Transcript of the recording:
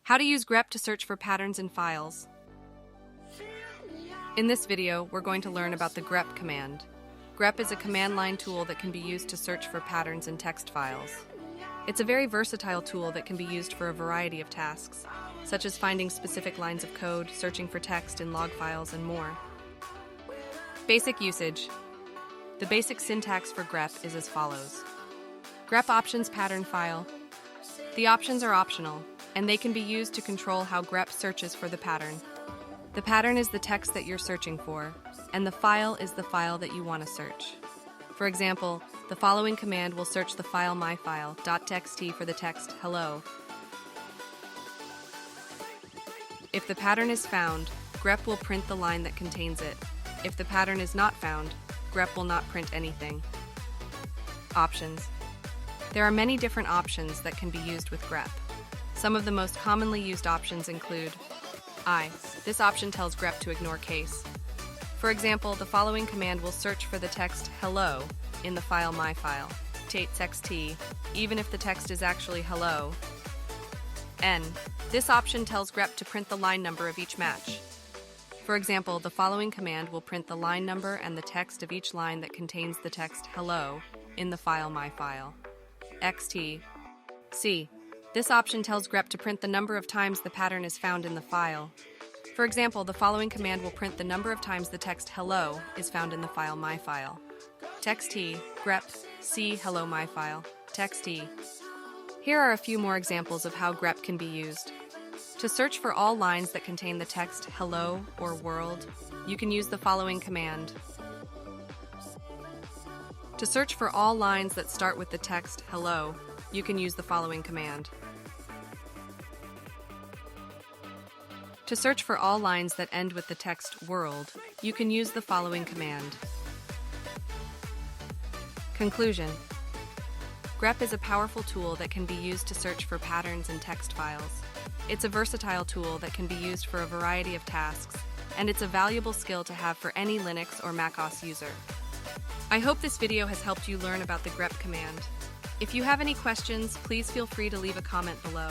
How to use Grep to search for patterns in files. In this video, we're going to learn about the Grep command. Grep is a command line tool that can be used to search for patterns in text files. It's a very versatile tool that can be used for a variety of tasks, such as finding specific lines of code, searching for text in log files, and more. Basic usage. The basic syntax for Grep is as follows. Grep options pattern file. The options are optional, and they can be used to control how Grep searches for the pattern. The pattern is the text that you're searching for, and the file is the file that you want to search. For example, the following command will search the file myfile.txt for the text hello. If the pattern is found, Grep will print the line that contains it. If the pattern is not found, Grep will not print anything. Options. There are many different options that can be used with Grep. Some of the most commonly used options include I. This option tells Grep to ignore case. For example, the following command will search for the text hello in the file myfile.txt, even if the text is actually hello. N. This option tells Grep to print the line number of each match. For example, the following command will print the line number and the text of each line that contains the text hello in the file myfile.xt. C. This option tells Grep to print the number of times the pattern is found in the file. For example, the following command will print the number of times the text hello is found in the file myfile.txt, grep, c hello myfile.txt. Here are a few more examples of how Grep can be used. To search for all lines that contain the text hello or world, you can use the following command. To search for all lines that start with the text hello, you can use the following command. To search for all lines that end with the text world, you can use the following command. Conclusion. Grep is a powerful tool that can be used to search for patterns in text files. It's a versatile tool that can be used for a variety of tasks, and it's a valuable skill to have for any Linux or macOS user. I hope this video has helped you learn about the Grep command. If you have any questions, please feel free to leave a comment below.